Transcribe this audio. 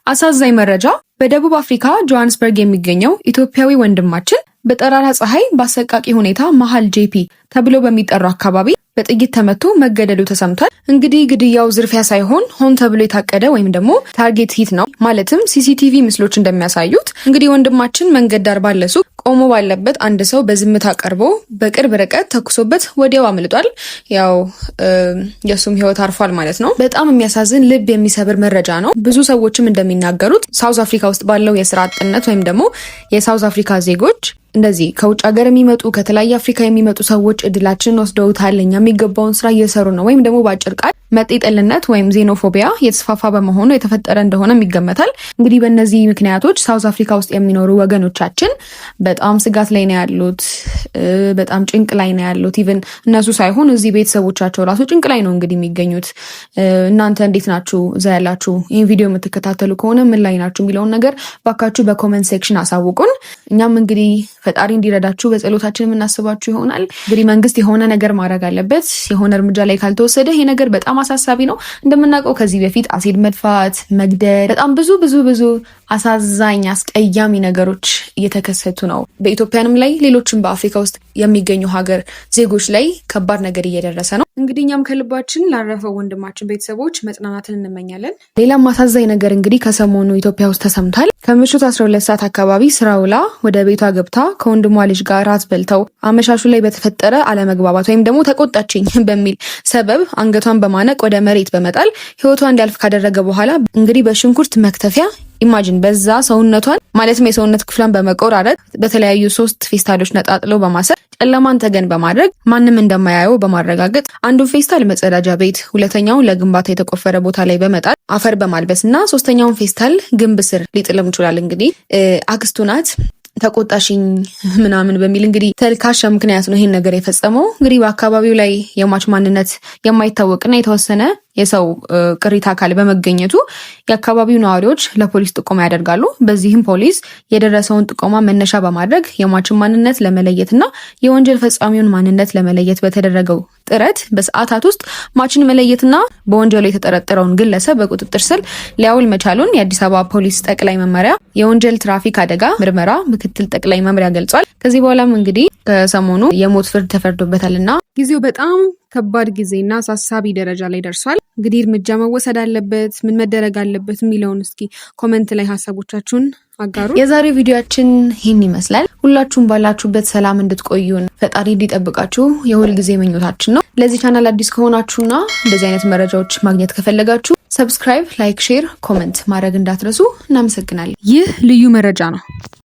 አሳዛኝ መረጃ በደቡብ አፍሪካ ጆሃንስበርግ የሚገኘው ኢትዮጵያዊ ወንድማችን በጠራራ ፀሐይ በአሰቃቂ ሁኔታ መሃል ጄፒ ተብሎ በሚጠራው አካባቢ በጥይት ተመቶ መገደሉ ተሰምቷል። እንግዲህ ግድያው ዝርፊያ ሳይሆን ሆን ተብሎ የታቀደ ወይም ደግሞ ታርጌት ሂት ነው። ማለትም ሲሲቲቪ ምስሎች እንደሚያሳዩት እንግዲህ ወንድማችን መንገድ ዳር ባለ ሱቅ ቆሞ ባለበት አንድ ሰው በዝምታ ቀርቦ በቅርብ ርቀት ተኩሶበት ወዲያው አምልጧል። ያው የሱም ህይወት አርፏል ማለት ነው። በጣም የሚያሳዝን ልብ የሚሰብር መረጃ ነው። ብዙ ሰዎችም እንደሚናገሩት ሳውዝ አፍሪካ ውስጥ ባለው የስራ አጥነት ወይም ደግሞ የሳውዝ አፍሪካ ዜጎች እንደዚህ ከውጭ ሀገር የሚመጡ ከተለያየ አፍሪካ የሚመጡ ሰዎች እድላችንን ወስደውታል፣ እኛ የሚገባውን ስራ እየሰሩ ነው፣ ወይም ደግሞ በአጭር ቃል መጤጠልነት ወይም ዜኖፎቢያ የተስፋፋ በመሆኑ የተፈጠረ እንደሆነም ይገመታል። እንግዲህ በእነዚህ ምክንያቶች ሳውዝ አፍሪካ ውስጥ የሚኖሩ ወገኖቻችን በጣም ስጋት ላይ ነው ያሉት፣ በጣም ጭንቅ ላይ ነው ያሉት። ኢቭን እነሱ ሳይሆን እዚህ ቤተሰቦቻቸው ራሱ ጭንቅ ላይ ነው እንግዲህ የሚገኙት። እናንተ እንዴት ናችሁ? እዛ ያላችሁ ይህን ቪዲዮ የምትከታተሉ ከሆነ ምን ላይ ናችሁ የሚለውን ነገር ባካችሁ በኮመንት ሴክሽን አሳውቁን። እኛም እንግዲህ ፈጣሪ እንዲረዳችሁ በጸሎታችን የምናስባችሁ ይሆናል። እንግዲህ መንግስት የሆነ ነገር ማድረግ አለበት። የሆነ እርምጃ ላይ ካልተወሰደ ይሄ ነገር በጣም አሳሳቢ ነው። እንደምናውቀው ከዚህ በፊት አሲድ መድፋት፣ መግደል፣ በጣም ብዙ አሳዛኝ አስቀያሚ ነገሮች እየተከሰቱ ነው። በኢትዮጵያንም ላይ ሌሎችም በአፍሪካ ውስጥ የሚገኙ ሀገር ዜጎች ላይ ከባድ ነገር እየደረሰ ነው። እንግዲህ እኛም ከልባችን ላረፈው ወንድማችን ቤተሰቦች መጽናናትን እንመኛለን። ሌላም አሳዛኝ ነገር እንግዲህ ከሰሞኑ ኢትዮጵያ ውስጥ ተሰምቷል። ከምሽቱ 12 ሰዓት አካባቢ ስራ ውላ ወደ ቤቷ ገብታ ከወንድሟ ልጅ ጋር ራት በልተው አመሻሹ ላይ በተፈጠረ አለመግባባት ወይም ደግሞ ተቆጣችኝ በሚል ሰበብ አንገቷን በማነቅ ወደ መሬት በመጣል ህይወቷ እንዲያልፍ ካደረገ በኋላ እንግዲህ በሽንኩርት መክተፊያ ኢማጂን በዛ ሰውነቷን ማለትም የሰውነት ክፍሏን በመቆራረጥ በተለያዩ 3 ፌስታሎች ነጣጥለው በማሰር ጨለማን ተገን በማድረግ ማንም እንደማያየው በማረጋገጥ አንዱን ፌስታል መጸዳጃ ቤት፣ ሁለተኛውን ለግንባታ የተቆፈረ ቦታ ላይ በመጣል አፈር በማልበስ እና ሶስተኛውን ፌስታል ግንብ ስር ሊጥልም ይችላል። እንግዲህ አክስቱ ናት ተቆጣሽኝ ምናምን በሚል እንግዲህ ተልካሻ ምክንያት ነው ይሄን ነገር የፈጸመው። እንግዲህ በአካባቢው ላይ የሟች ማንነት የማይታወቅና የተወሰነ የሰው ቅሪተ አካል በመገኘቱ የአካባቢው ነዋሪዎች ለፖሊስ ጥቆማ ያደርጋሉ። በዚህም ፖሊስ የደረሰውን ጥቆማ መነሻ በማድረግ የሟችን ማንነት ለመለየትና የወንጀል ፈጻሚውን ማንነት ለመለየት በተደረገው ጥረት በሰዓታት ውስጥ ሟችን መለየትና በወንጀሉ የተጠረጠረውን ግለሰብ በቁጥጥር ስር ሊያውል መቻሉን የአዲስ አበባ ፖሊስ ጠቅላይ መመሪያ የወንጀል ትራፊክ አደጋ ምርመራ ምክትል ጠቅላይ መምሪያ ገልጿል። ከዚህ በኋላም እንግዲህ ከሰሞኑ የሞት ፍርድ ተፈርዶበታልና ጊዜው በጣም ከባድ ጊዜና አሳሳቢ ደረጃ ላይ ደርሷል። እንግዲህ እርምጃ መወሰድ አለበት፣ ምን መደረግ አለበት የሚለውን እስኪ ኮመንት ላይ ሀሳቦቻችሁን አጋሩ። የዛሬው ቪዲዮአችን ይህን ይመስላል። ሁላችሁም ባላችሁበት ሰላም እንድትቆዩን ፈጣሪ እንዲጠብቃችሁ የሁል ጊዜ ምኞታችን ነው። ለዚህ ቻናል አዲስ ከሆናችሁና እንደዚህ አይነት መረጃዎች ማግኘት ከፈለጋችሁ ሰብስክራይብ፣ ላይክ፣ ሼር፣ ኮመንት ማድረግ እንዳትረሱ። እናመሰግናለን። ይህ ልዩ መረጃ ነው።